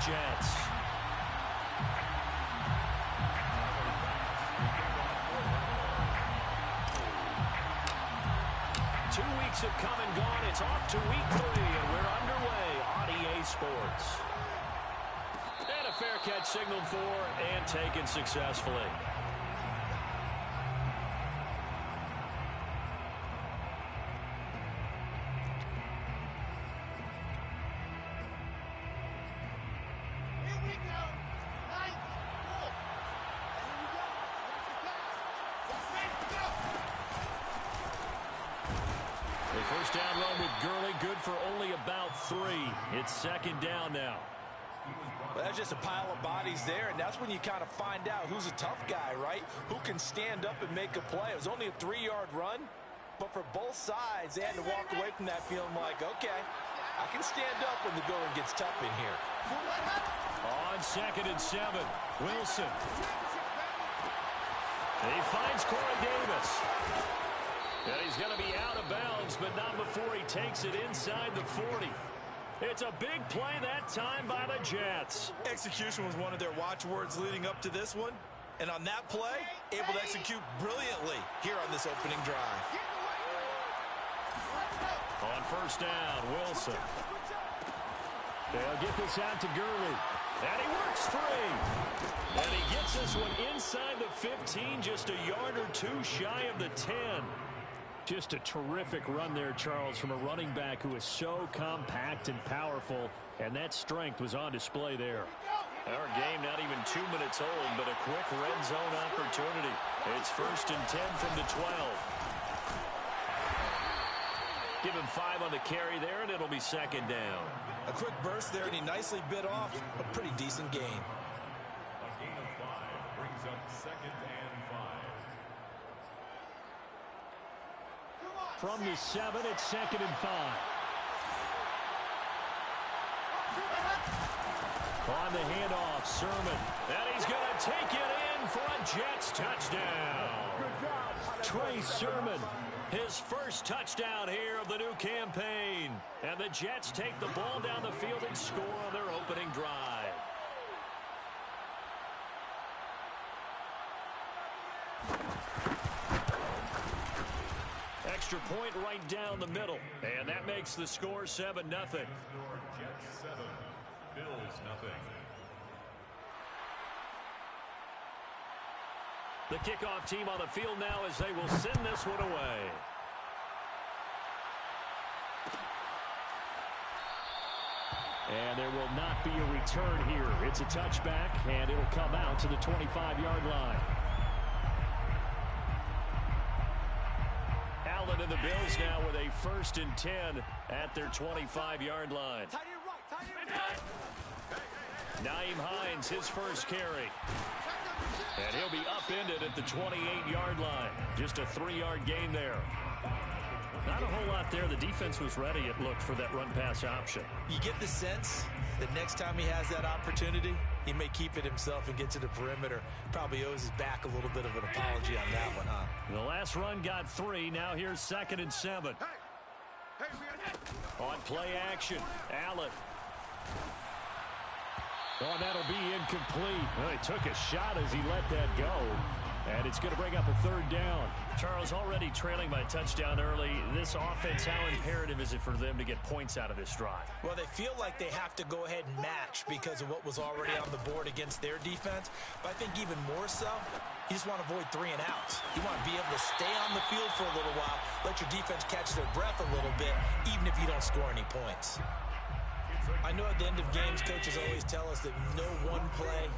Jets. 2 weeks have come and gone. It's off to week 3, and we're underway on EA Sports. And a fair catch signaled for and taken successfully. First down run with Gurley, good for only about 3. It's second down now. Well, that's just a pile of bodies there, and that's when you kind of find out who's a tough guy, right? Who can stand up and make a play. It was only a 3-yard run, but for both sides, they had to walk away from that feeling like, okay, I can stand up when the going gets tough in here. On 2nd and 7, Wilson. He finds Corey Davis. And he's going to be out of bounds, but not before he takes it inside the 40. It's a big play that time by the Jets. Execution was one of their watchwords leading up to this one. And on that play, able to execute brilliantly here on this opening drive. On first down, Wilson. They'll get this out to Gurley. And he works free. And he gets this one inside the 15, just a yard or 2 shy of the 10. Just a terrific run there, Charles, from a running back who is so compact and powerful, and that strength was on display there. Our game not even 2 minutes old, but a quick red zone opportunity. It's 1st and 10 from the 12. Give him 5 on the carry there, and it'll be second down. A quick burst there, and he nicely bit off a pretty decent gain. A gain of 5 brings up 2nd and 5. From the 7, it's 2nd and 5. On the handoff, Sermon. And he's going to take it in for a Jets touchdown. Trey Sermon, his first touchdown here of the new campaign. And the Jets take the ball down the field and score on their opening drive. Extra point right down the middle. And that makes the score 7-0. Jets 7, Bills 0. The kickoff team on the field now as they will send this one away. And there will not be a return here. It's a touchback, and it'll come out to the 25-yard line. Allen and the Bills now with a 1st and 10 at their 25-yard line. Naeem Hines, his first carry. And he'll be upended at the 28-yard line. Just a 3-yard gain there. Not a whole lot there. The defense was ready, it looked, for that run-pass option. You get the sense that next time he has that opportunity, he may keep it himself and get to the perimeter. Probably owes his back a little bit of an apology on that one, huh? The last run got 3. Now here's 2nd and 7. On play action, Allen. Oh, that'll be incomplete. Well, he took a shot as he let that go. And it's going to bring up a 3rd down. Charles, already trailing by a touchdown early. This offense, how imperative is it for them to get points out of this drive? Well, they feel like they have to go ahead and match because of what was already on the board against their defense. But I think even more so, you just want to avoid 3 and outs. You want to be able to stay on the field for a little while, let your defense catch their breath a little bit, even if you don't score any points. I know at the end of games, coaches always tell us that no one play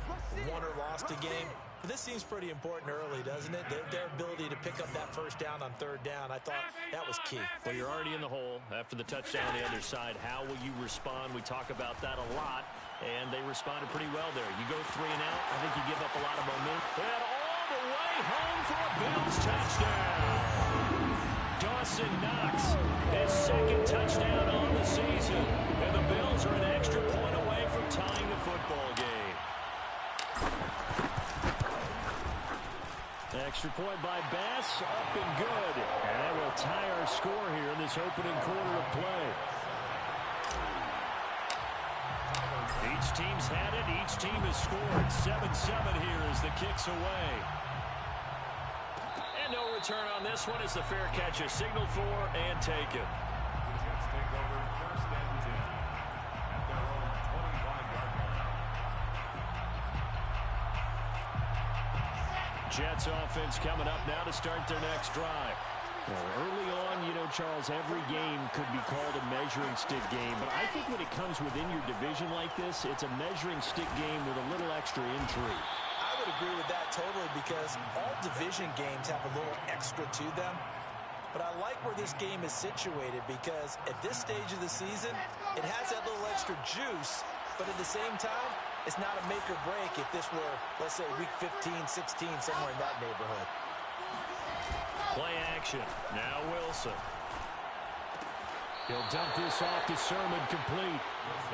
won or lost a game. But this seems pretty important early, doesn't it? Their ability to pick up that 1st down on 3rd down, I thought that was key. Well, you're already in the hole after the touchdown on the other side. How will you respond? We talk about that a lot, and they responded pretty well there. You go 3 and out, I think you give up a lot of momentum. And all the way home for a Bills touchdown. Dawson Knox, his 2nd touchdown on the season. And the Bills are an extra point away from tying the football game. Extra point by Bass, up and good. And that will tie our score here in this opening quarter of play. Each team's has had it. Each team has scored. 7-7 here as the kick's away. And no return on this one as the fair catch is signaled for and taken. The Jets take over first and 10 at their own 25-yard line. Jets offense coming up now to start their next drive. Well, early on, you know, Charles, every game could be called a measuring stick game. But I think when it comes within your division like this, it's a measuring stick game with a little extra intrigue. I would agree with that totally because all division games have a little extra to them. But I like where this game is situated because at this stage of the season, it has that little extra juice. But at the same time, it's not a make or break if this were, let's say, week 15, 16, somewhere in that neighborhood. Play action. Now Wilson. He'll dump this off to Sermon, complete.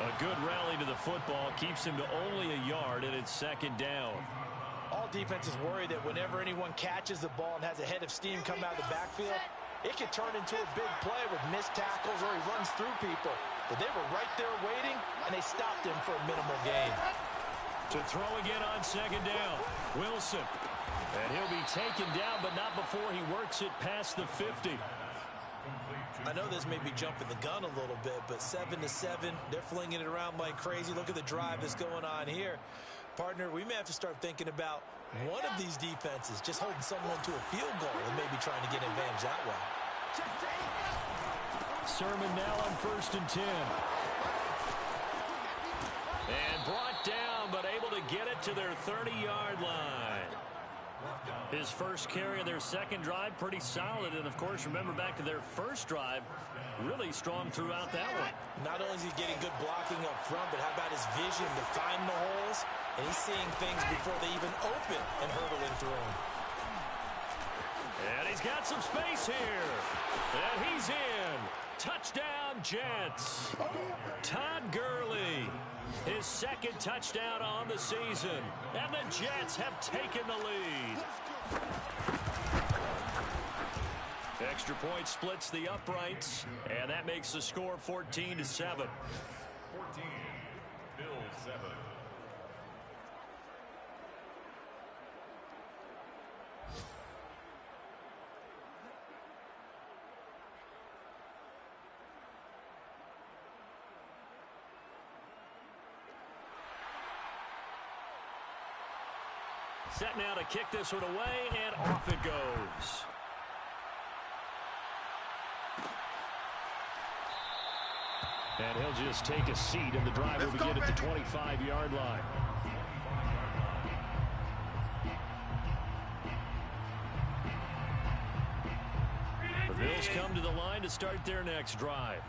A good rally to the football keeps him to only a yard, and it's second down. All defenses worry that whenever anyone catches the ball and has a head of steam come out of the backfield, it can turn into a big play with missed tackles or he runs through people. But they were right there waiting, and they stopped him for a minimal gain. To throw again on second down. Wilson. And he'll be taken down, but not before he works it past the 50. I know this may be jumping the gun a little bit, but 7-7, they're flinging it around like crazy. Look at the drive that's going on here. Partner, we may have to start thinking about one of these defenses just holding someone to a field goal and maybe trying to get advantage that way. Sermon now on 1st and 10. And brought down, but able to get it to their 30-yard line. His first carry of their second drive, pretty solid. And, of course, remember back to their first drive, really strong throughout that one. Not only is he getting good blocking up front, but how about his vision to find the holes? And he's seeing things before they even open and hurdling through them. And he's got some space here. And he's in. Touchdown, Jets. Todd Gurley. His second touchdown on the season. And the Jets have taken the lead. Extra point splits the uprights. And that makes the score 14-7. 14, Bill 7. Set now to kick this one away, and off it goes. And he'll just take a seat, and the drive will begin at the 25-yard line. The Bills come to the line to start their next drive.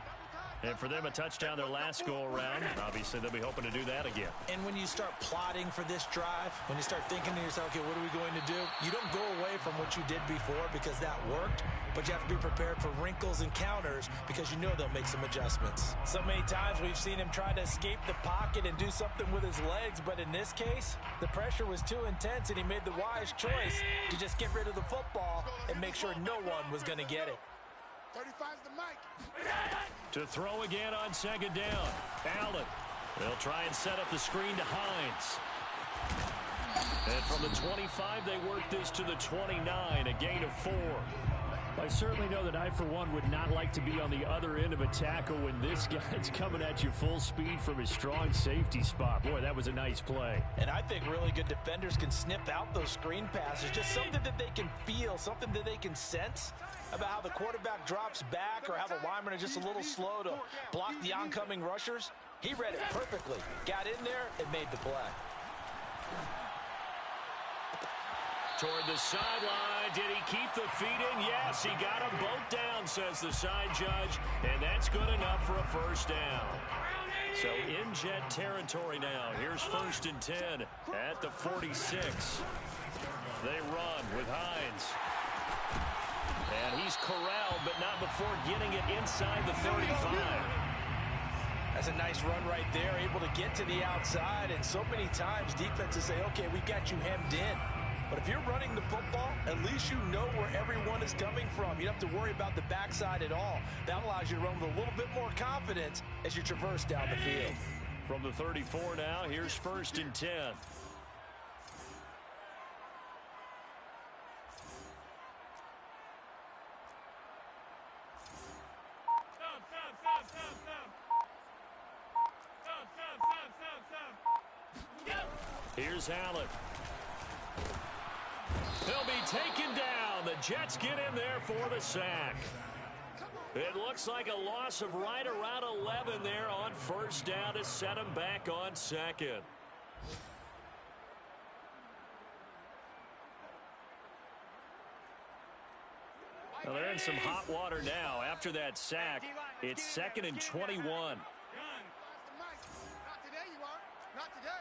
And for them, a touchdown their last go-around. Obviously, they'll be hoping to do that again. And when you start plotting for this drive, when you start thinking to yourself, okay, what are we going to do? You don't go away from what you did before because that worked, but you have to be prepared for wrinkles and counters because you know they'll make some adjustments. So many times we've seen him try to escape the pocket and do something with his legs, but in this case, the pressure was too intense and he made the wise choice to just get rid of the football and make sure no one was going to get it. 35's the mic. To throw again on second down. Allen. They'll try and set up the screen to Hines. And from the 25, they work this to the 29, a gain of 4. I certainly know that I, for one, would not like to be on the other end of a tackle when this guy's coming at you full speed from his strong safety spot. Boy, that was a nice play. And I think really good defenders can sniff out those screen passes. Just something that they can feel, something that they can sense about how the quarterback drops back or how the linemen are just a little slow to block the oncoming rushers. He read it perfectly, got in there, and made the play. Toward the sideline. Did he keep the feet in? Yes, he got them both down, says the side judge. And that's good enough for a first down. So in Jet territory now. Here's 1st and 10 at the 46. They run with Hines. And he's corralled, but not before getting it inside the 35. That's a nice run right there, able to get to the outside. And so many times defenses say, okay, we got you hemmed in. But if you're running the football, at least you know where everyone is coming from. You don't have to worry about the backside at all. That allows you to run with a little bit more confidence as you traverse down the field. From the 34 now, here's 1st and 10. Here's Allen. He'll be taken down. The Jets get in there for the sack. It looks like a loss of right around 11 there on 1st down to set him back on 2nd. Well, they're in some hot water now. After that sack, it's 2nd and 21. Not today, you are. Not today.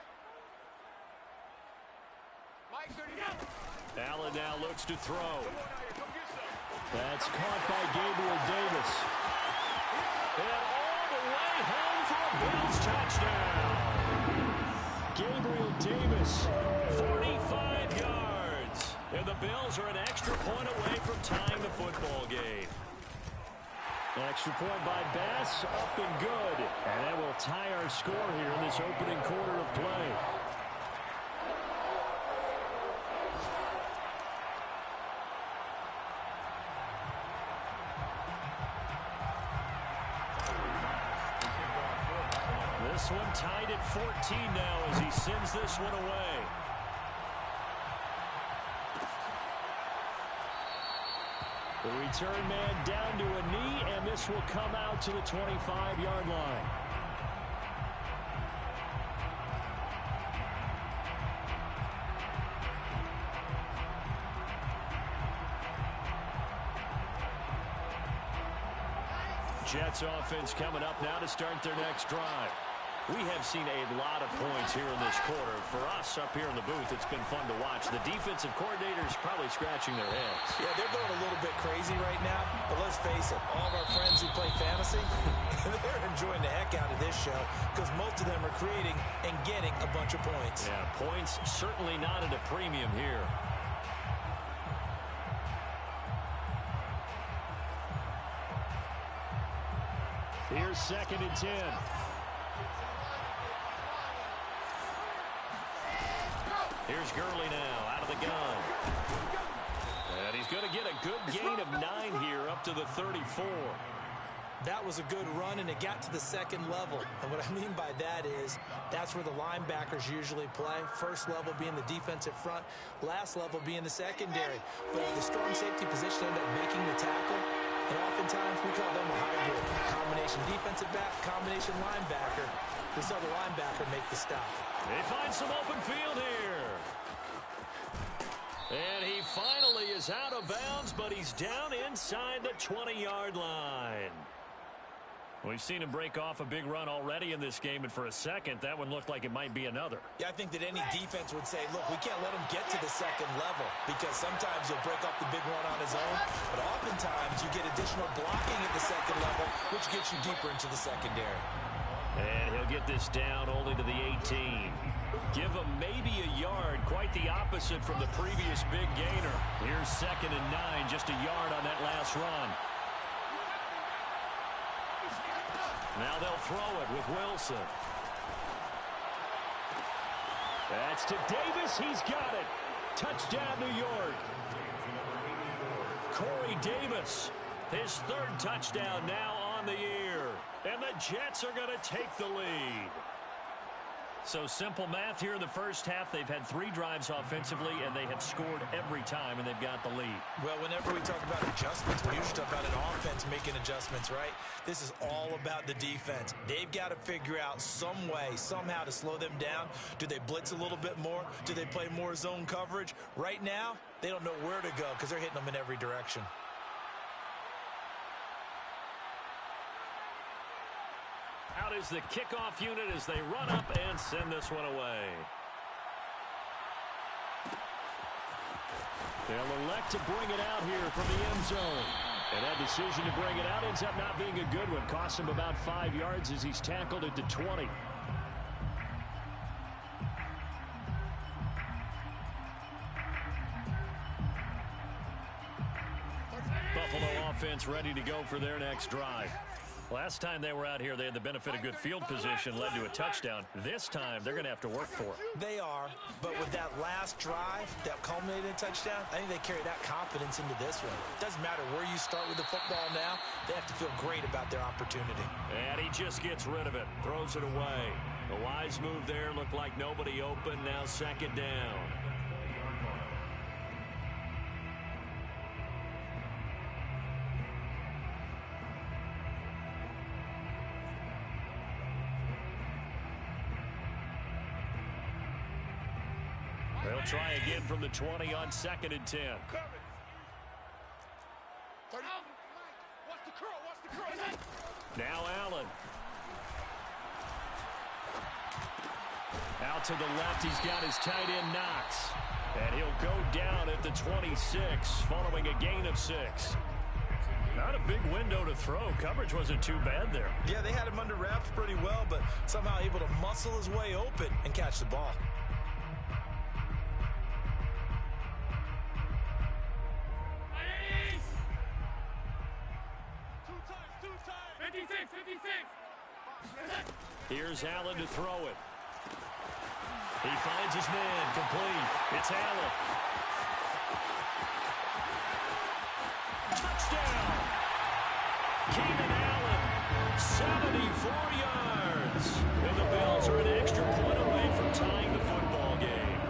Allen now looks to throw. That's caught by Gabriel Davis. And all the way home for a Bills touchdown. Gabriel Davis, 45 yards. And the Bills are an extra point away from tying the football game. Extra point by Bass, up and good. And that will tie our score here in this opening quarter of play. This one tied at 14 now as he sends this one away. The return man down to a knee, and this will come out to the 25-yard line. Jets offense coming up now to start their next drive. We have seen a lot of points here in this quarter. For us up here in the booth, it's been fun to watch. The defensive coordinators probably scratching their heads. Yeah, they're going a little bit crazy right now. But let's face it, all of our friends who play fantasy, they're enjoying the heck out of this show because most of them are creating and getting a bunch of points. Yeah, points certainly not at a premium here. Here's 2nd and 10. Here's Gurley now out of the gun. And he's going to get a good gain of 9 here up to the 34. That was a good run, and it got to the 2nd level. And what I mean by that is that's where the linebackers usually play. First level being the defensive front, last level being the secondary. But the strong safety position ended up making the tackle. And oftentimes we call them a hybrid. Combination defensive back, combination linebacker. We saw the linebacker make the stop. They find some open field here. And he finally is out of bounds, but he's down inside the 20-yard line. We've seen him break off a big run already in this game, and for a second, that one looked like it might be another. Yeah, I think that any defense would say, look, we can't let him get to the 2nd level because sometimes he'll break off the big run on his own, but oftentimes you get additional blocking at the 2nd level, which gets you deeper into the secondary. And he'll get this down only to the 18. Give him maybe a yard, quite the opposite from the previous big gainer. Here's 2nd and 9, just a yard on that last run. Now they'll throw it with Wilson. That's to Davis. He's got it. Touchdown, New York. Corey Davis, his 3rd touchdown now on the year. And the Jets are going to take the lead. So simple math here in the first half. They've had 3 drives offensively, and they have scored every time, and they've got the lead. Well, whenever we talk about adjustments, we usually talk about an offense making adjustments, right? This is all about the defense. They've got to figure out some way, somehow to slow them down. Do they blitz a little bit more? Do they play more zone coverage? Right now, they don't know where to go because they're hitting them in every direction. Out is the kickoff unit as they run up and send this one away. They'll elect to bring it out here from the end zone. And that decision to bring it out ends up not being a good one. Costs him about 5 yards as he's tackled at the 20. Buffalo offense ready to go for their next drive. Last time they were out here, they had the benefit of good field position, led to a touchdown. This time, they're going to have to work for it. They are, but with that last drive that culminated in a touchdown, I think they carry that confidence into this one. Doesn't matter where you start with the football now, they have to feel great about their opportunity. And he just gets rid of it, throws it away. The wise move there, looked like nobody open, now second down. They'll try again from the 20 on 2nd and 10. Now Allen. Out to the left, he's got his tight end Knox. And he'll go down at the 26 following a gain of 6. Not a big window to throw. Coverage wasn't too bad there. Yeah, they had him under wraps pretty well, but somehow able to muscle his way open and catch the ball. Here's Allen to throw it. He finds his man, complete. It's Allen. Touchdown! Keenan Allen, 74 yards. And the Bills are an extra point away from tying the football game.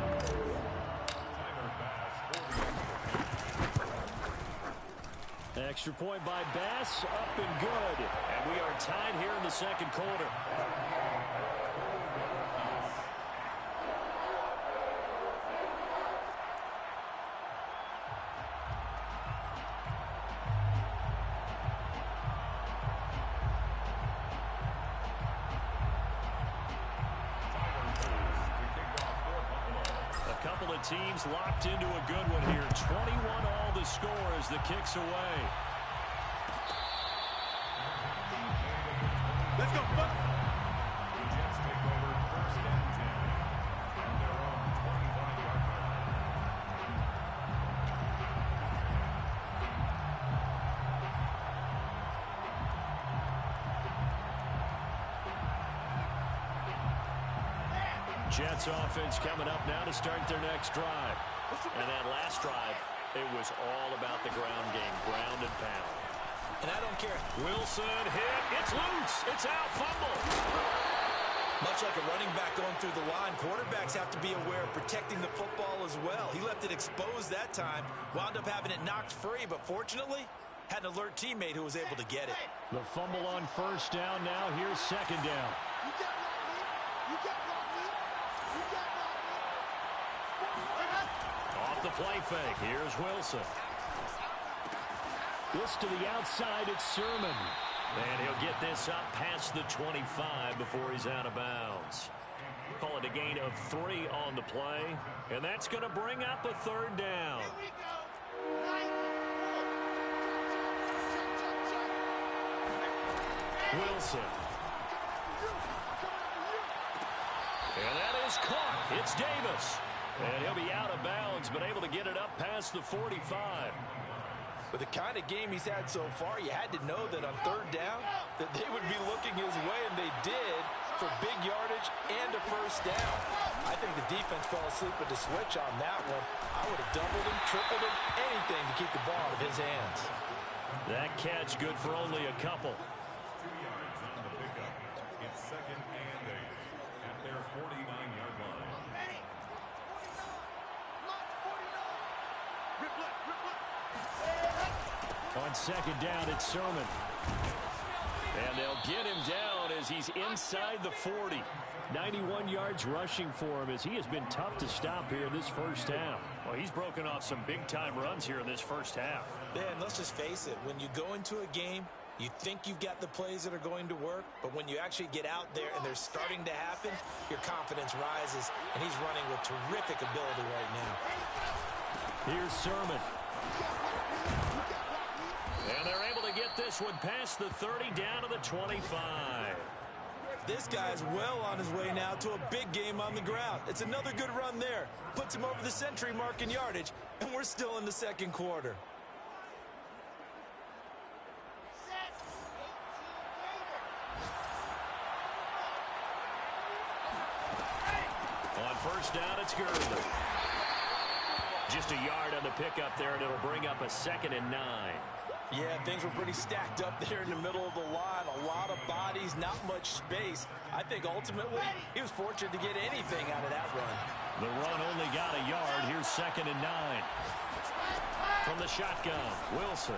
Extra point by Bass, up and good. And we are tied here in the second quarter. Teams locked into a good one here. 21 all the score as the kick's away. Let's go. The Jets take over 1st and 10 at their own 25-yard Jets offense coming up now to start their next drive. And that last drive, it was all about the ground game, ground and pound. And I don't care. Wilson hit. It's loose. It's out. Fumble. Much like a running back going through the line, quarterbacks have to be aware of protecting the football as well. He left it exposed that time, wound up having it knocked free, but fortunately, had an alert teammate who was able to get it. The fumble on 1st down. Now here's 2nd down. Off the play fake. Here's Wilson. This to the outside. It's Sermon. And he'll get this up past the 25 before he's out of bounds. Call it a gain of 3 on the play. And that's going to bring up a 3rd down. Wilson. And that is caught. It's Davis. And he'll be out of bounds, but able to get it up past the 45. With the kind of game he's had so far, you had to know that on 3rd down that they would be looking his way, and they did, for big yardage and a 1st down. I think the defense fell asleep with the switch on that one. I would have doubled him, tripled him, anything to keep the ball out of his hands. That catch good for only a couple. 2 yards on the pickup. It's 2nd and 8 at their 49-yard line. On 2nd down, it's Sermon. And they'll get him down as he's inside the 40. 91 yards rushing for him as he has been tough to stop here in this 1st half. Well, he's broken off some big-time runs here in this 1st half. Yeah, and let's just face it. When you go into a game, you think you've got the plays that are going to work, but when you actually get out there and they're starting to happen, your confidence rises, and he's running with terrific ability right now. Here's Sermon. And they're able to get this one past the 30 down to the 25. This guy's well on his way now to a big game on the ground. It's another good run there. Puts him over the century mark in yardage, and we're still in the second quarter. first down, it's Gurley. Just a yard on the pickup there, and it'll bring up a 2nd and 9. Yeah, things were pretty stacked up there in the middle of the line. A lot of bodies, not much space. I think ultimately he was fortunate to get anything out of that run. The run only got a yard. Here's 2nd and 9. From the shotgun, Wilson.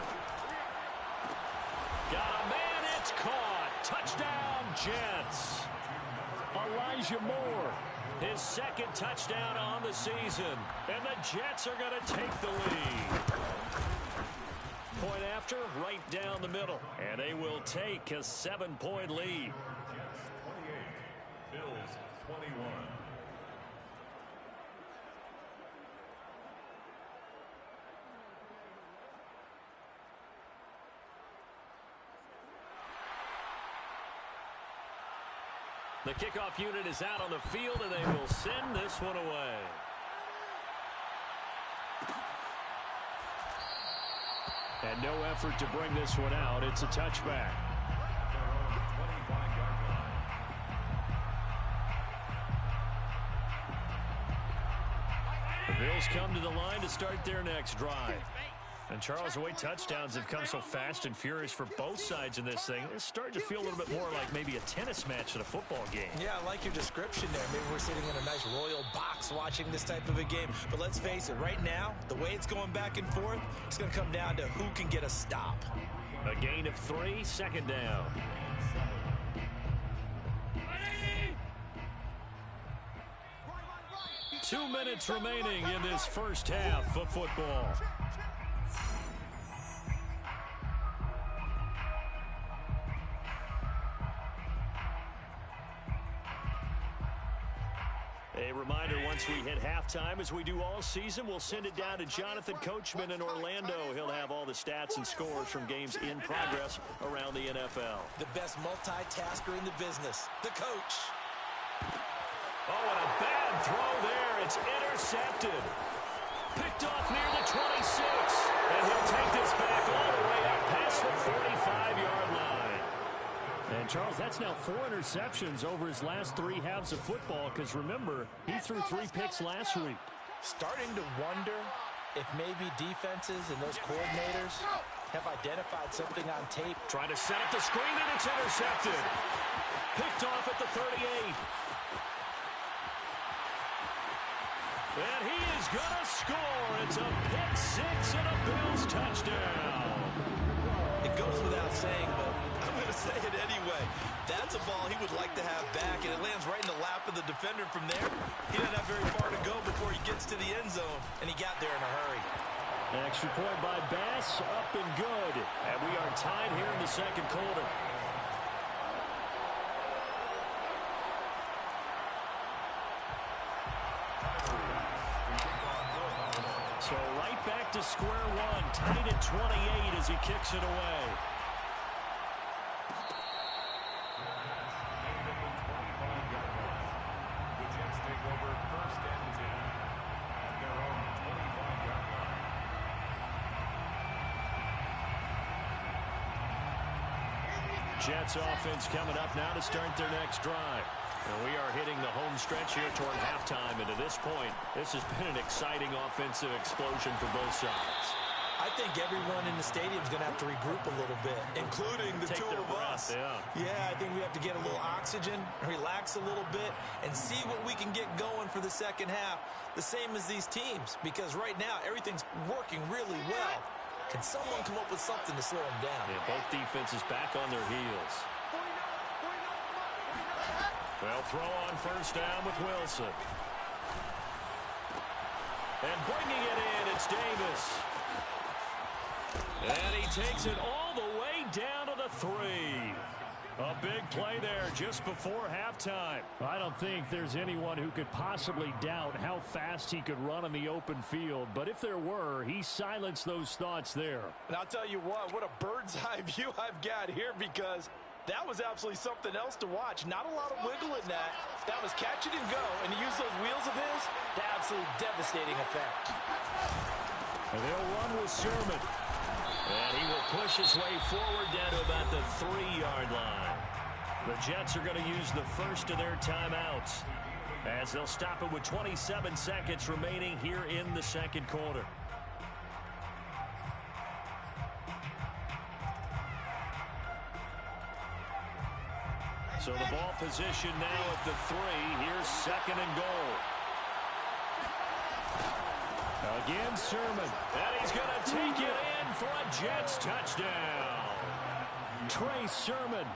Got a man, it's caught. Touchdown, Jets. Elijah Moore, his 2nd touchdown on the season. And the Jets are going to take the lead. Point after, right down the middle. And they will take a 7-point lead. Jets 28, Bills 21. The kickoff unit is out on the field, and they will send this one away. And no effort to bring this one out. It's a touchback. Their own 25-yard line. The Bills come to the line to start their next drive. And, Charles, the way touchdowns have come so fast and furious for both sides in this thing, it's starting to feel a little bit more like maybe a tennis match at a football game. Yeah, I like your description there. Maybe we're sitting in a nice royal box watching this type of a game. But let's face it, right now, the way it's going back and forth, it's going to come down to who can get a stop. A gain of 3, 2nd down. Two minutes remaining in this first half of football. A reminder, once we hit halftime, as we do all season, we'll send it down to Jonathan Coachman in Orlando. He'll have all the stats and scores from games in progress around the NFL. The best multitasker in the business, the coach. Oh, and a bad throw there. It's intercepted. Picked off near the 26. And he'll take this back all the way up past the 45-yard line. And, Charles, that's now 4 interceptions over his last 3 halves of football, because, remember, he threw 3 picks last week. Starting to wonder if maybe defenses and those coordinators have identified something on tape. Trying to set up the screen, and it's intercepted. Picked off at the 38. And he is going to score. It's a pick 6 and a Bills touchdown. It goes without saying, but I'm going to say it anyway. That's a ball he would like to have back, and it lands right in the lap of the defender from there. He doesn't have very far to go before he gets to the end zone, and he got there in a hurry. Extra point by Bass, up and good. And we are tied here in the second quarter. So right back to square one, tied at 28 as he kicks it away. The Jets take over 1st and 10 at their own 25-yard line. Jets offense coming up now to start their next drive. And we are hitting the home stretch here toward halftime. And to this point, this has been an exciting offensive explosion for both sides. I think everyone in the stadium is going to have to regroup a little bit, including the Take two their of breath, us. yeah. I think we have to get a little oxygen, relax a little bit, and see what we can get going for the second half, the same as these teams, because right now everything's working really well. Can someone come up with something to slow them down? Yeah, both defenses back on their heels. Well, throw on first down with Wilson. And bringing it in, it's Davis. And he takes it all the way down to the 3. A big play there just before halftime. I don't think there's anyone who could possibly doubt how fast he could run on the open field. But if there were, he silenced those thoughts there. And I'll tell you what a bird's eye view I've got here, because that was absolutely something else to watch. Not a lot of wiggle in that. That was catch it and go. And to use those wheels of his, the absolute devastating effect. And they'll run with Sherman. And he will push his way forward down to about the 3-yard line. The Jets are going to use the first of their timeouts. As they'll stop it with 27 seconds remaining here in the second quarter. So the ball position now at the 3. Here's second and goal. Again, Sermon. And he's going to take it in for a Jets touchdown. Trey Sermon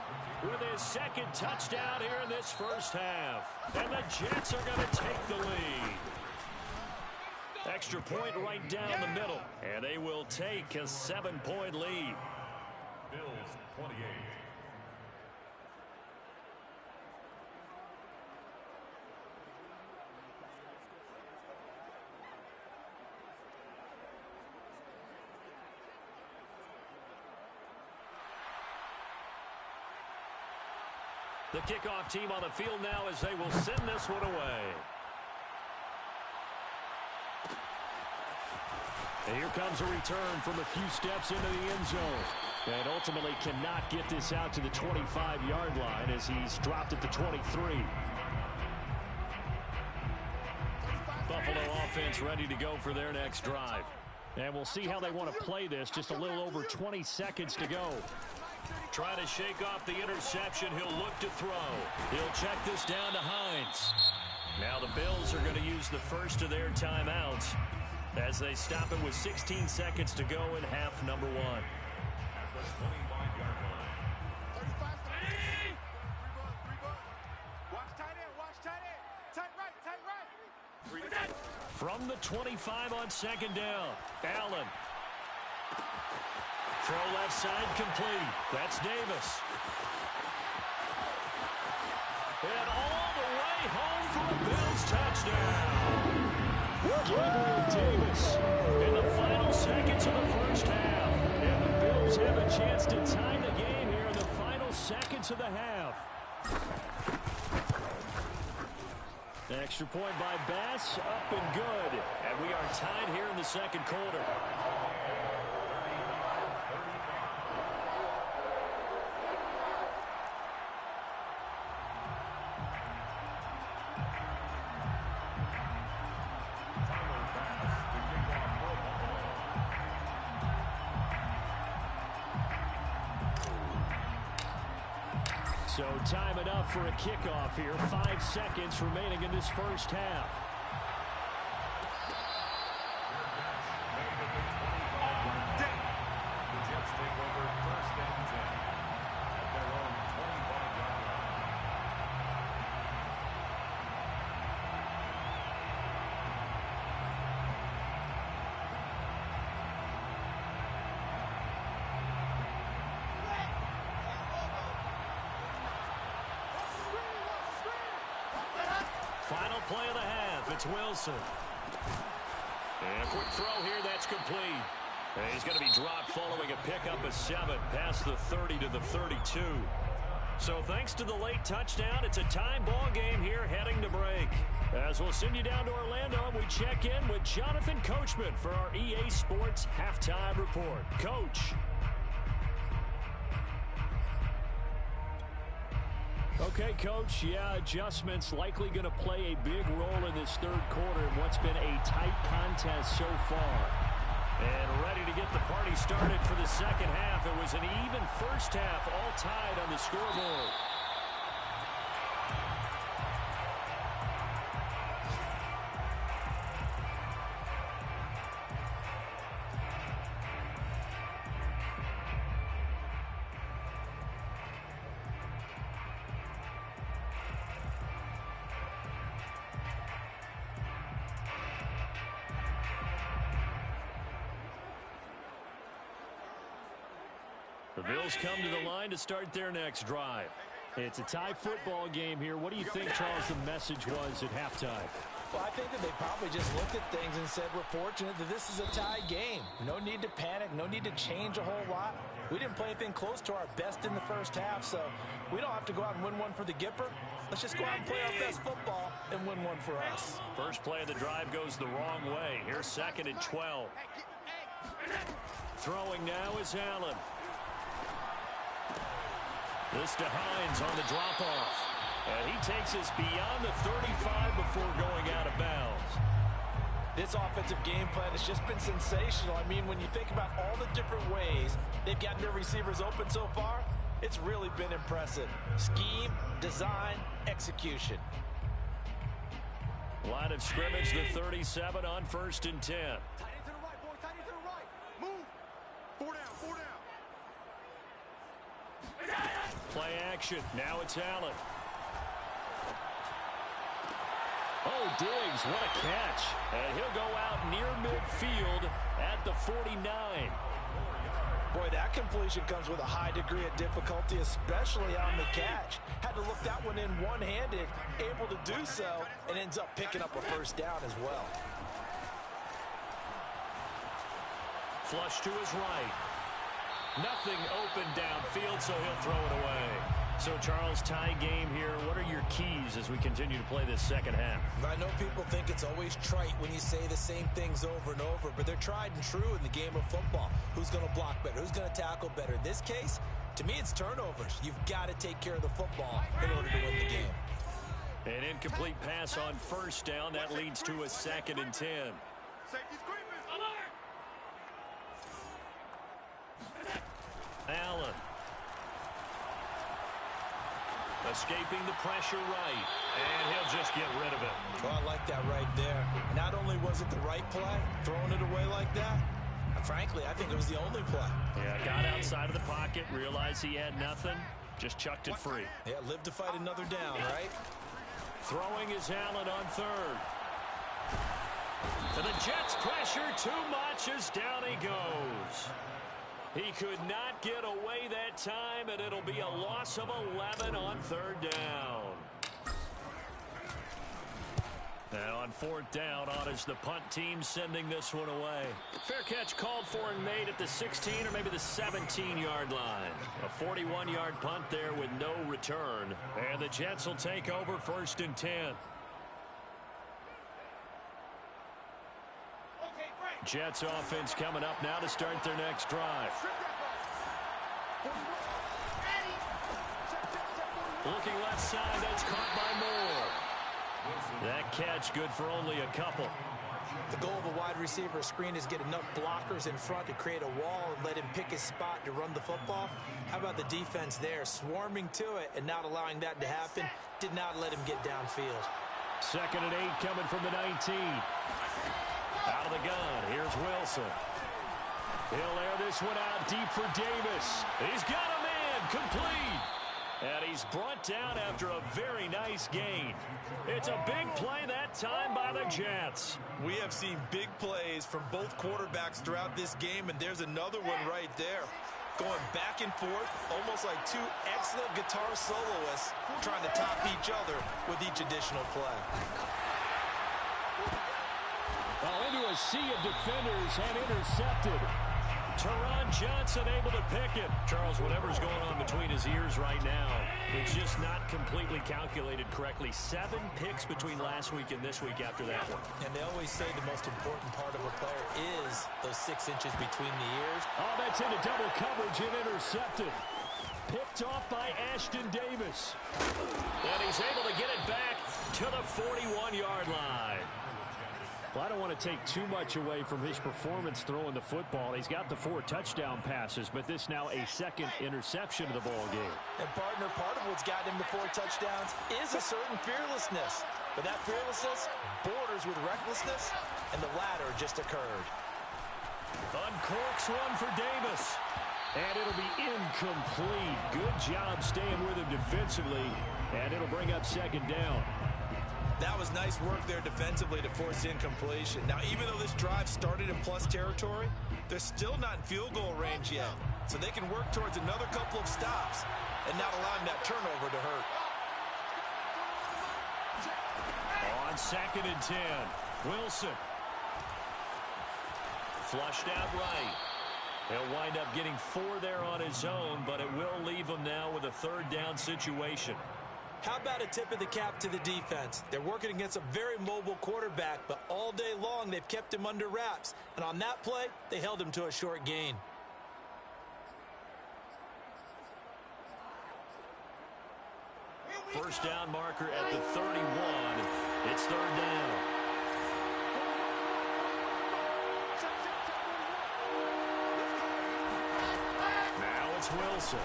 with his second touchdown here in this first half. And the Jets are going to take the lead. Extra point right down the middle. And they will take a 7-point lead. Bills 28. The kickoff team on the field now as they will send this one away. And here comes a return from a few steps into the end zone. And ultimately cannot get this out to the 25-yard line as he's dropped at the 23. Buffalo offense ready to go for their next drive. And we'll see how they want to play this. Just a little over 20 seconds to go. Trying to shake off the interception. He'll look to throw. He'll check this down to Hines. Now the Bills are going to use the first of their timeouts as they stop it with 16 seconds to go in half number 1. At the 25-yard line. 35. Watch tight end. Watch tight end. Tight right. Tight right. From the 25 on second down. Allen. Throw left side complete. That's Davis. And all the way home for a Bills touchdown. Gabriel Davis in the final seconds of the first half. And the Bills have a chance to tie the game here in the final seconds of the half. The extra point by Bass, up and good. And we are tied here in the second quarter. So time enough for a kickoff here. 5 seconds remaining in this first half. The Jets take over first and 10 at their own 25-yard line. Final play of the half. It's Wilson. And a quick throw here. That's complete. And he's going to be dropped following a pickup of 7 past the 30 to the 32. So thanks to the late touchdown, it's a time ball game here heading to break. As we'll send you down to Orlando, we check in with Jonathan Coachman for our EA Sports Halftime Report. Coach. Okay, Coach, yeah, adjustments likely going to play a big role in this third quarter in what's been a tight contest so far. And ready to get the party started for the second half. It was an even first half, all tied on the scoreboard. The Bills come to the line to start their next drive. It's a tie football game here. What do you think, Charles, the message was at halftime? Well, I think that they probably just looked at things and said, we're fortunate that this is a tie game. No need to panic. No need to change a whole lot. We didn't play anything close to our best in the first half, so we don't have to go out and win one for the Gipper. Let's just go out and play our best football and win one for us. First play of the drive goes the wrong way. Here's second and 12. Throwing now is Allen. This to Hines on the drop-off. And he takes us beyond the 35 before going out of bounds. This offensive game plan has just been sensational. I mean, when you think about all the different ways they've gotten their receivers open so far, it's really been impressive. Scheme, design, execution. Line of scrimmage, the 37 on 1st and 10. Tight end to the right, boy. Tight end to the right. Move. 4 down, 4 down. Play action. Now it's Allen. Oh, Diggs, what a catch. And he'll go out near midfield at the 49. Boy, that completion comes with a high degree of difficulty, especially on the catch. Had to look that one in one-handed, able to do so, and ends up picking up a first down as well. Flush to his right. Nothing open downfield, so he'll throw it away. So, Charles, tie game here. What are your keys as we continue to play this second half? I know people think it's always trite when you say the same things over and over, but they're tried and true in the game of football. Who's going to block better? Who's going to tackle better? In this case, to me, it's turnovers. You've got to take care of the football in order to win the game. An incomplete pass on first down. That leads to a 2nd and 10. Safety's creeping. Allen. Escaping the pressure right. And he'll just get rid of it. Oh, I like that right there. Not only was it the right play, throwing it away like that, frankly, I think it was the only play. Yeah, got outside of the pocket, realized he had nothing, just chucked it free. Yeah, live to fight another down, right? Throwing is Allen on 3rd. To the Jets, pressure too much as down he goes. He could not get away that time, and it'll be a loss of 11 on 3rd down. Now on 4th down, on is the punt team sending this one away. Fair catch called for and made at the 16 or maybe the 17-yard line. A 41-yard punt there with no return. And the Jets will take over 1st and 10. Jets offense coming up now to start their next drive. Looking left side, that's caught by Moore. That catch good for only a couple. The goal of a wide receiver screen is get enough blockers in front to create a wall and let him pick his spot to run the football. How about the defense there, swarming to it and not allowing that to happen? Did not let him get downfield. 2nd and 8 coming from the 19. Out of the gun, here's Wilson. He'll air this one out deep for Davis. He's got a man, complete. And he's brought down after a very nice gain. It's a big play that time by the Jets. We have seen big plays from both quarterbacks throughout this game, and there's another one right there. Going back and forth, almost like two excellent guitar soloists trying to top each other with each additional play. Well, into a sea of defenders and intercepted. Teron Johnson able to pick it. Charles, whatever's going on between his ears right now, it's just not completely calculated correctly. 7 picks between last week and this week after that one. And they always say the most important part of a player is those 6 inches between the ears. Oh, that's into double coverage and intercepted. Picked off by Ashton Davis. And he's able to get it back to the 41-yard line. Well, I don't want to take too much away from his performance throwing the football. He's got the 4 touchdown passes, but this now a 2nd interception of the ball game. And partner, part of what's got him to 4 touchdowns is a certain fearlessness. But that fearlessness borders with recklessness, and the latter just occurred. Uncorks one for Davis. And it'll be incomplete. Good job staying with him defensively, and it'll bring up 2nd down. That was nice work there defensively to force incompletion. Now, even though this drive started in plus territory, they're still not in field goal range yet. So they can work towards another couple of stops and not allowing that turnover to hurt. On 2nd and 10, Wilson. Flushed out right. He'll wind up getting 4 there on his own, but it will leave him now with a 3rd down situation. How about a tip of the cap to the defense? They're working against a very mobile quarterback, but all day long they've kept him under wraps. And on that play, they held him to a short gain. First down marker at the 31. It's third down. Now it's Wilson.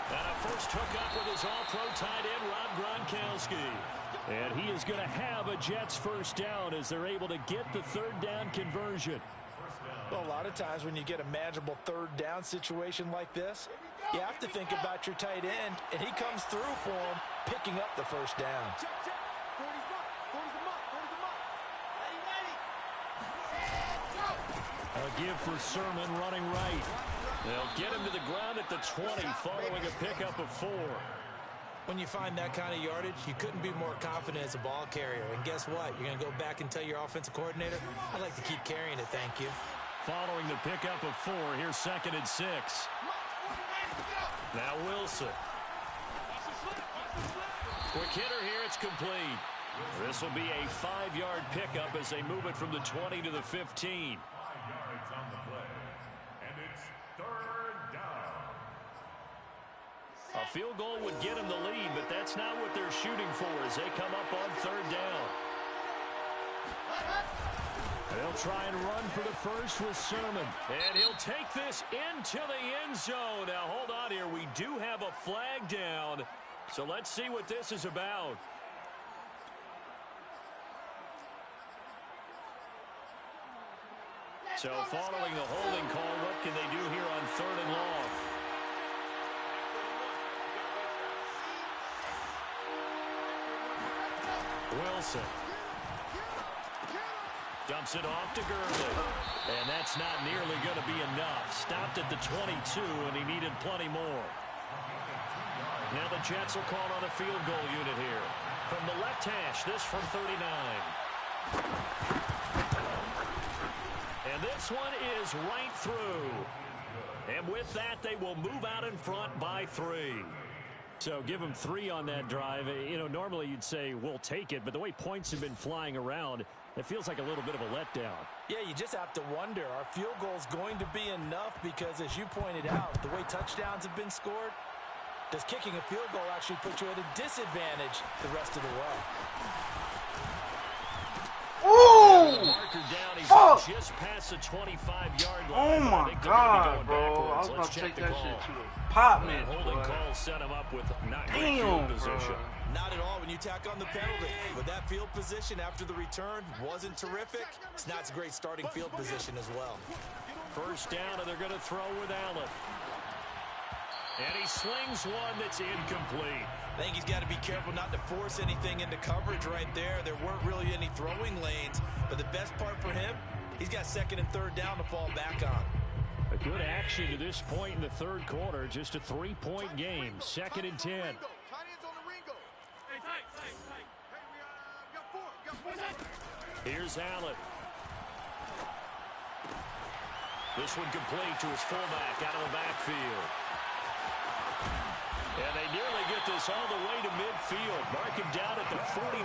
And a first hookup with his all-pro tight end, Rob Gronkowski. And he is going to have a Jets first down as they're able to get the third down conversion. Well, a lot of times when you get a manageable third down situation like this, you have to think about your tight end, and he comes through for him, picking up the first down. A give for Sermon running right. They'll get him to the ground at the 20 following a pickup of 4. When you find that kind of yardage, you couldn't be more confident as a ball carrier. And guess what? You're going to go back and tell your offensive coordinator, I'd like to keep carrying it, thank you. Following the pickup of 4, here's 2nd and 6. Now Wilson. Quick hitter here, it's complete. This will be a 5-yard pickup as they move it from the 20 to the 15. 5 yards on the play. And it's third down. A field goal would get them the lead, but that's not what they're shooting for as they come up on third down. They'll try and run for the first with Sermon. And he'll take this into the end zone. Now, hold on here. We do have a flag down. So let's see what this is about. So following the holding call, what can they do here on 3rd and long? Wilson. Dumps it off to Gurley. And that's not nearly going to be enough. Stopped at the 22, and he needed plenty more. Now the Jets will call on a field goal unit here. From the left hash, this from 39. And this one is right through. And with that, they will move out in front by 3. So give them 3 on that drive. You know, normally you'd say, we'll take it. But the way points have been flying around, it feels like a little bit of a letdown. Yeah, you just have to wonder, are field goals going to be enough? Because as you pointed out, the way touchdowns have been scored, does kicking a field goal actually put you at a disadvantage the rest of the way? Ooh! Fuck! Just past the 25-yard line. Oh my God, bro! I was about to take that shit to a pop man. Holding call set him up with not great Damn, field position. Not at all when you tack on the penalty. But that field position after the return wasn't terrific. It's not a great starting field position as well. First down, and they're going to throw with Allen. And he slings one that's incomplete. I think he's got to be careful not to force anything into coverage right there. There weren't really any throwing lanes. But the best part for him, he's got 2nd and 3rd down to fall back on. A good action to this point in the 3rd quarter. Just a 3-point game. 2nd and 10. Here's Allen. This one complete to his fullback out of the backfield. And they nearly get this all the way to midfield. Mark him down at the 49.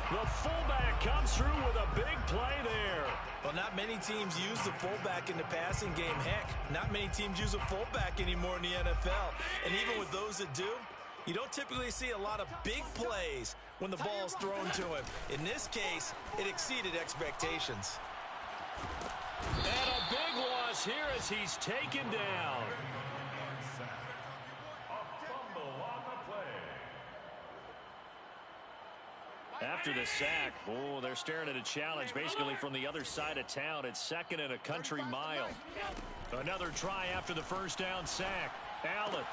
The fullback comes through with a big play there. Well, not many teams use the fullback in the passing game. Heck, not many teams use a fullback anymore in the NFL. And even with those that do, you don't typically see a lot of big plays when the ball is thrown to him. In this case, it exceeded expectations. And a big loss here as he's taken down. After the sack, oh, they're staring at a challenge basically from the other side of town. It's 2nd and a country mile. Another try after the first down sack. Allen.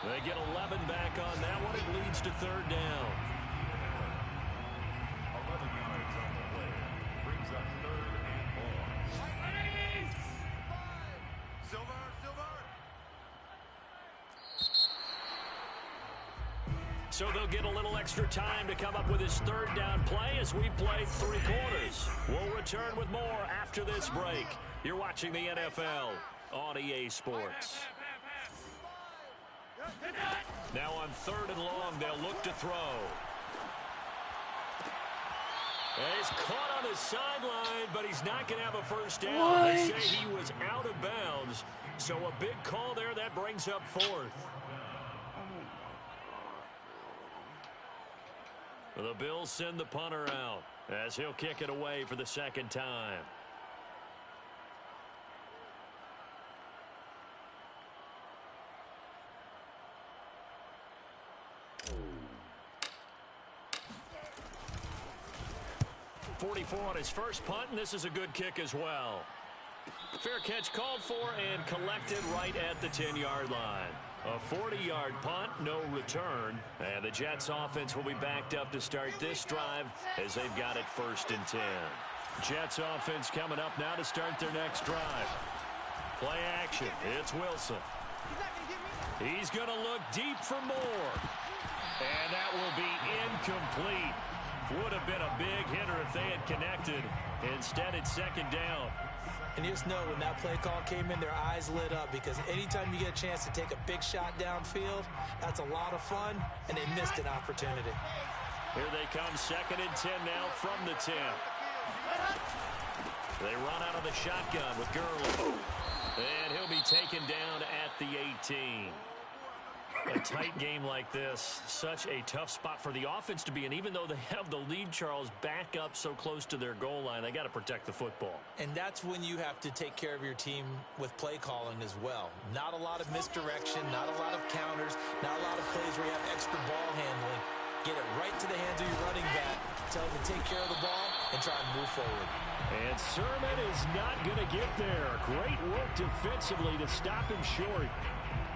They get 11 back on that one. It leads to 3rd down. 11 yards on the play. Brings up 3rd and long. Silver. So they'll get a little extra time to come up with his 3rd down play as we played 3 quarters. We'll return with more after this break. You're watching the NFL on EA Sports. Now on 3rd and long, they'll look to throw. And he's caught on the sideline, but he's not going to have a first down. They say he was out of bounds. So a big call there. That brings up fourth. The Bills send the punter out as he'll kick it away for the second time. .44 on his first punt, and this is a good kick as well. Fair catch called for and collected right at the 10-yard line. A 40-yard punt, no return. And the Jets offense will be backed up to start this drive as they've got it 1st and 10. Jets offense coming up now to start their next drive. Play action. It's Wilson. He's going to look deep for more. And that will be incomplete. Would have been a big hitter if they had connected. Instead, it's 2nd down. And you just know when that play call came in, their eyes lit up because anytime you get a chance to take a big shot downfield, that's a lot of fun, and they missed an opportunity. Here they come, 2nd and 10 now from the 10. They run out of the shotgun with Gurley. And he'll be taken down at the 18. A tight game like this, such a tough spot for the offense to be in. Even though they have the lead, Charles, back up so close to their goal line, they got to protect the football. And that's when you have to take care of your team with play calling as well. Not a lot of misdirection, not a lot of counters, not a lot of plays where you have extra ball handling. Get it right to the hands of your running back, tell him to take care of the ball, and try and move forward. And Sermon is not going to get there. Great work defensively to stop him short.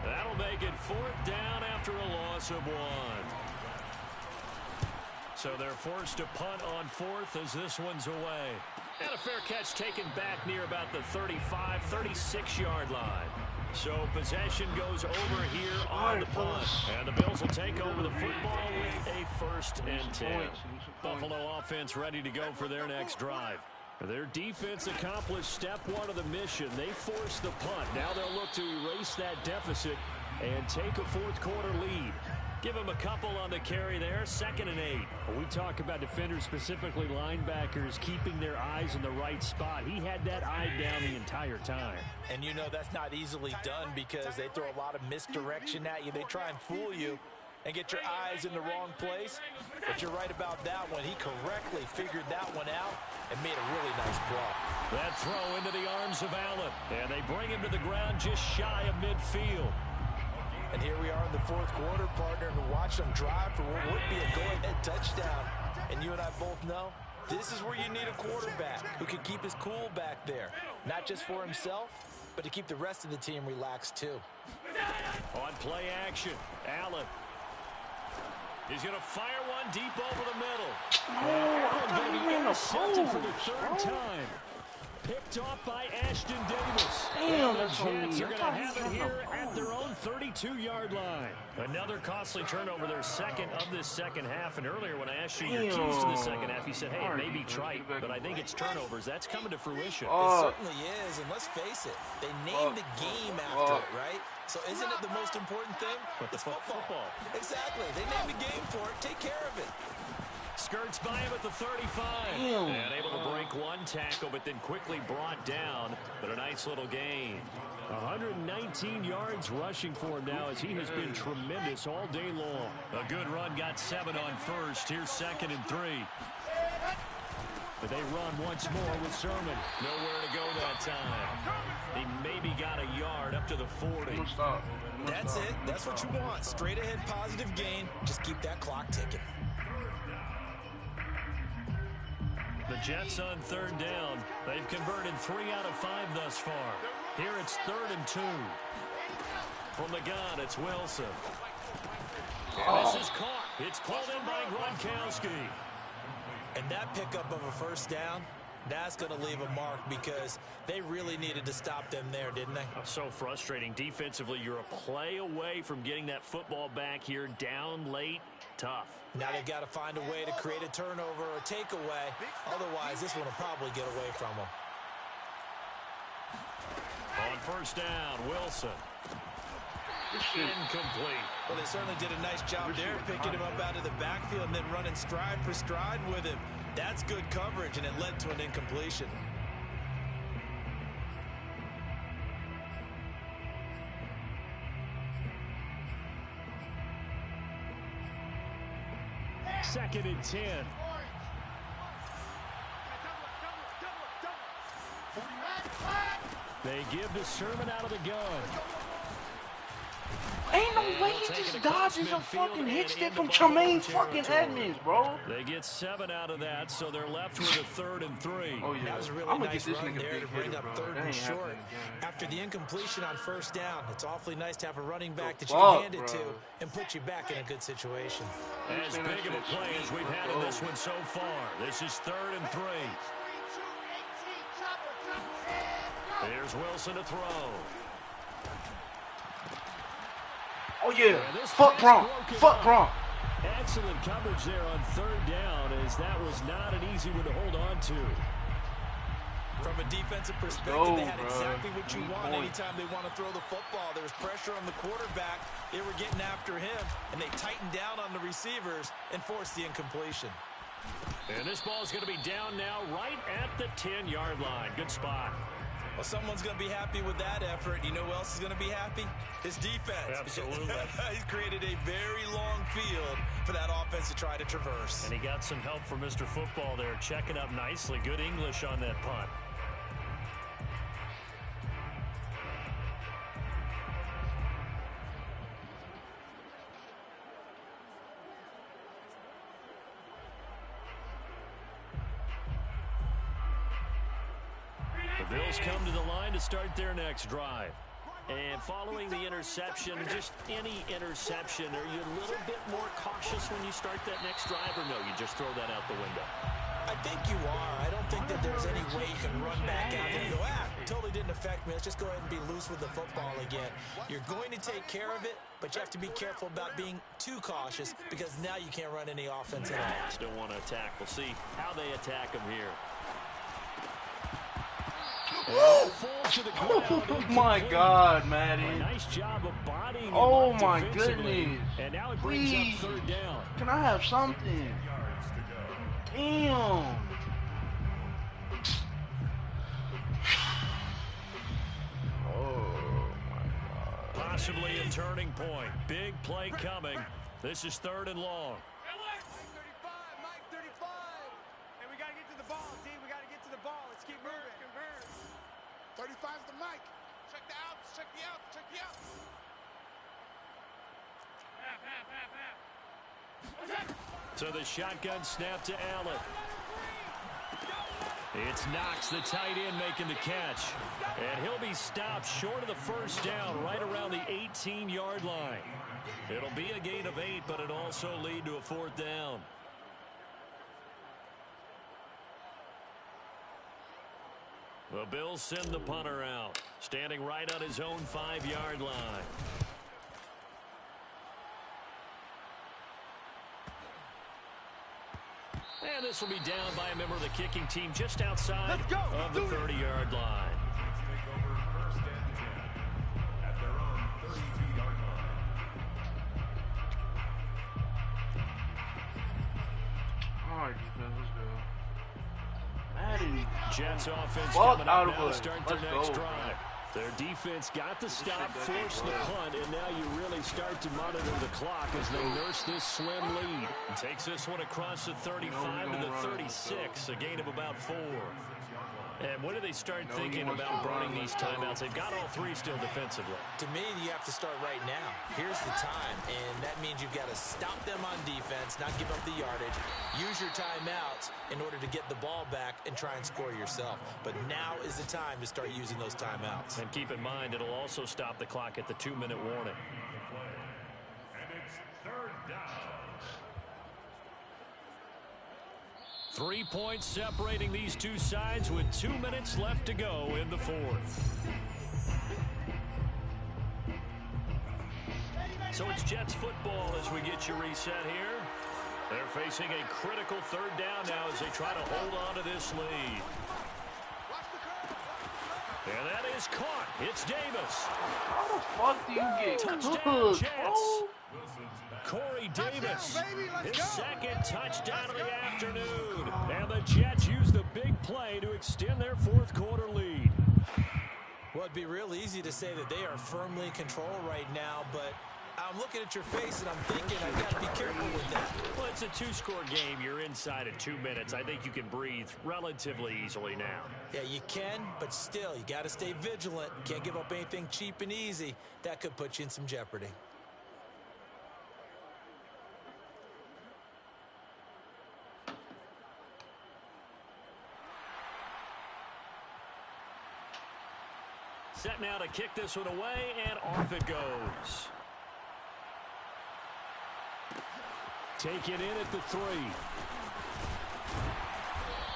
That'll make it 4th down after a loss of 1. So they're forced to punt on 4th as this one's away. And a fair catch taken back near about the 35, 36-yard line. So possession goes over here on the punt. And the Bills will take over the football with a 1st and 10. Buffalo offense ready to go for their next drive. Their defense accomplished step 1 of the mission. They forced the punt. Now they'll look to erase that deficit and take a 4th quarter lead. Give them a couple on the carry there, 2nd and 8. We talk about defenders, specifically linebackers, keeping their eyes in the right spot. He had that eye down the entire time. And you know that's not easily done because they throw a lot of misdirection at you. They try and fool you and get your eyes in the wrong place. But you're right about that one. He correctly figured that one out and made a really nice block. That throw into the arms of Allen. And they bring him to the ground just shy of midfield. And here we are in the 4th quarter, partner, and watch them drive for what would be a go-ahead touchdown. And you and I both know this is where you need a quarterback who can keep his cool back there. Not just for himself, but to keep the rest of the team relaxed too. On play action, Allen. He's going to fire one deep over the middle. Allen going to be intercepted for the 3rd time. Picked off by Ashton Davis. And the Jets are going to have it here at their own 32-yard line. Another costly turnover, their 2nd of this 2nd half. And earlier when I asked you your keys to the 2nd half, you said, hey, it may be trite, but I think it's turnovers. That's coming to fruition. It certainly is, and let's face it, they named the game after it, right? So isn't it the most important thing? It's football. Exactly. They named the game for it. Take care of it. Skirts by him at the 35. And able to break one tackle, but then quickly brought down. But a nice little gain. 119 yards rushing for him now as he has been tremendous all day long. A good run, got 7 on 1st. Here's 2nd and 3. But they run once more with Sermon. Nowhere to go that time. He maybe got a yard up to the 40. That's it. That's what you want. Straight ahead positive gain. Just keep that clock ticking. The Jets on 3rd down. They've converted 3 out of 5 thus far. Here it's 3rd and 2. From the gun, it's Wilson. And this is caught. It's pulled in by Gronkowski. And that pickup of a 1st down, that's going to leave a mark because they really needed to stop them there, didn't they? So frustrating. Defensively, you're a play away from getting that football back here down late. Tough. Now they've got to find a way to create a turnover or a takeaway. Otherwise, this one will probably get away from them. On 1st down, Wilson. Incomplete. Well, they certainly did a nice job there, picking him up out of the backfield and then running stride for stride with him. That's good coverage, and it led to an incompletion. Second and 10. They give the Sermon out of the gun. Ain't no way he just dodges a fucking hit stick from Tremaine fucking Edmonds, bro. They get 7 out of that, so they're left with a 3rd and 3. Oh, yeah. That was a really nice run there to bring up 3rd and short. After the incompletion on 1st down, it's awfully nice to have a running back that you can hand it to and put you back in a good situation. As big of a play as we've had in this one so far. This is 3rd and 3. Here's Wilson to throw. Oh, yeah. Fuck Gronk. Fuck Gronk. Excellent coverage there on 3rd down, as that was not an easy one to hold on to. From a defensive perspective, they had exactly what you want anytime they want to throw the football. There was pressure on the quarterback. They were getting after him, and they tightened down on the receivers and forced the incompletion. And this ball is going to be down now right at the 10-yard line. Good spot. Well, someone's going to be happy with that effort. You know who else is going to be happy? His defense. Absolutely. He's created a very long field for that offense to try to traverse. And he got some help from Mr. Football there, checking up nicely. Good English on that punt. The Bills come to the line to start their next drive. And following the interception, just any interception, are you a little bit more cautious when you start that next drive, or no, you just throw that out the window? I think you are. I don't think that there's any way you can run back out and go, totally didn't affect me. Let's just go ahead and be loose with the football again. You're going to take care of it, but you have to be careful about being too cautious because now you can't run any offense at all. Still want to attack. We'll see how they attack them here. Oh my God, Maddie. Nice job of bodying him. Oh my goodness. And now it brings up 3rd down. Can I have something? Damn. Oh my God. Possibly a turning point. Big play coming. This is 3rd and long. Mike 35. And we got to get to the ball, D. We got to get to the ball. Let's keep moving. 35's the mic. Check the outs. Check the outs. Check the outs. So the shotgun snap to Allen. It's Knox, the tight end, making the catch. And he'll be stopped short of the 1st down, right around the 18-yard line. It'll be a gain of 8, but it'll also lead to a 4th down. The Bills send the punter out, standing right on his own 5-yard line. And this will be down by a member of the kicking team just outside of the 30-yard line. Take over 1st and 10 at their own 32-yard line. All right, defense, let's go. Maddie. Jets offense Fuck coming out up of now to it. start their Let's next go. drive. Their defense got the stop, forced the punt, and now you really start to monitor the clock as they nurse this slim lead. Takes this one across the 35 to the 36, a gain of about 4. And when do they start thinking about burning these timeouts? They've got all 3 still defensively. To me, you have to start right now. Here's the time, and that means you've got to stop them on defense, not give up the yardage. Use your timeouts in order to get the ball back and try and score yourself. But now is the time to start using those timeouts. And keep in mind, it'll also stop the clock at the 2-minute warning. And it's 3rd down. 3 points separating these two sides with 2 minutes left to go in the 4th. So it's Jets football as we get you reset here. They're facing a critical 3rd down now as they try to hold on to this lead. And that is caught. It's Davis. How the fuck do you get Touchdown, cooked, Jets. bro? Corey Davis, Touchdown, baby. Let's his go. second touchdown of the afternoon. And the Jets use the big play to extend their fourth quarter lead. Well, it'd be real easy to say that they are firmly in control right now, but I'm looking at your face and I'm thinking I got to be careful with that. Well, it's a two-score game. You're inside of 2 minutes. I think you can breathe relatively easily now. Yeah, you can, but still, you got to stay vigilant. Can't give up anything cheap and easy. That could put you in some jeopardy. Set now to kick this one away, and off it goes. Take it in at the 3.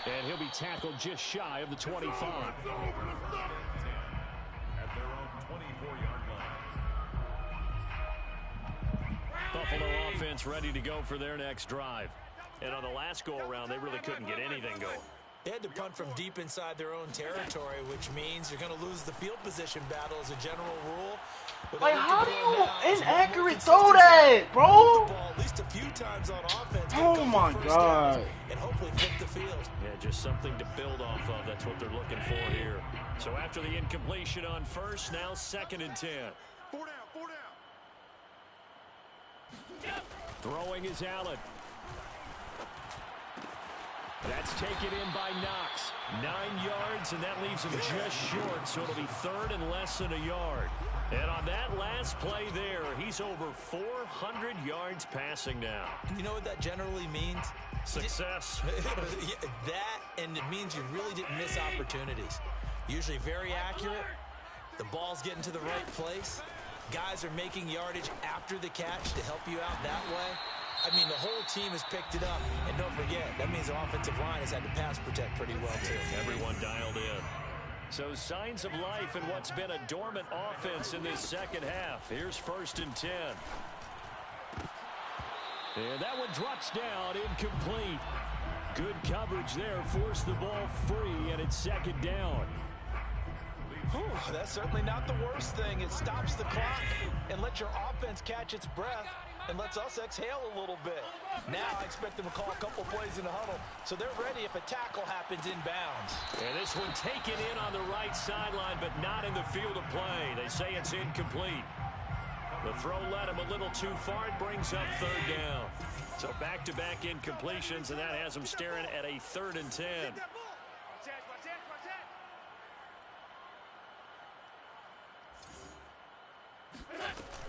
And he'll be tackled just shy of the 25. At their own 24-yard line. Buffalo offense ready to go for their next drive. And on the last go-around, they really couldn't get anything going. They had to punt from deep inside their own territory, which means you're going to lose the field position battle as a general rule. Like, how do you inaccurate throw that, bro? At least a few times on offense. Oh my God. And hopefully flip the field. Yeah, just something to build off of. That's what they're looking for here. So after the incompletion on first, now 2nd and 10. 4 down, 4 down. Throwing is Allen. That's taken in by Knox. 9 yards, and that leaves him just short, so it'll be 3rd and less than a yard. And on that last play there, he's over 400 yards passing now. You know what that generally means? Success. That, and it means you really didn't miss opportunities. Usually very accurate. The ball's getting to the right place. Guys are making yardage after the catch to help you out that way. I mean, the whole team has picked it up. And don't forget, that means the offensive line has had to pass protect pretty well, too. Everyone dialed in. So signs of life in what's been a dormant offense in this second half. Here's 1st and 10. And that one drops down, incomplete. Good coverage there, forced the ball free, and it's 2nd down. Whew, that's certainly not the worst thing. It stops the clock and lets your offense catch its breath and lets us exhale a little bit. Now I expect them to call a couple plays in the huddle, so they're ready if a tackle happens inbounds. And this one taken in on the right sideline, but not in the field of play. They say it's incomplete. The throw led him a little too far. It brings up 3rd down. So back-to-back incompletions, and that has them staring at a 3rd and 10.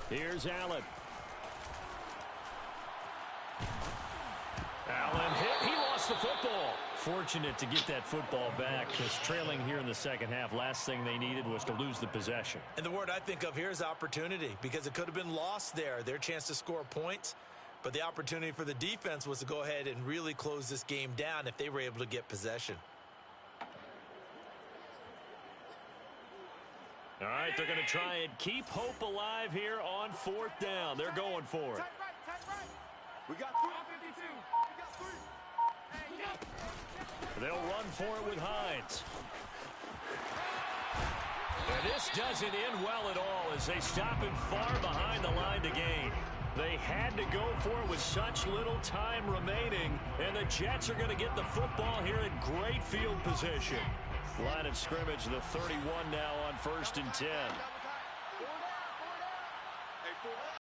Here's Allen. Allen hit. He lost the football. Fortunate to get that football back, because trailing here in the second half, last thing they needed was to lose the possession. And the word I think of here is opportunity, because it could have been lost there. Their chance to score points, but the opportunity for the defense was to go ahead and really close this game down if they were able to get possession. All right, they're going to try and keep hope alive here on 4th down. They're going for it. We got 352. We got 3. They'll run for it with Hines. And this doesn't end well at all as they stop him far behind the line to gain. They had to go for it with such little time remaining, and the Jets are going to get the football here in great field position. Line of scrimmage, the 31 now on 1st and 10.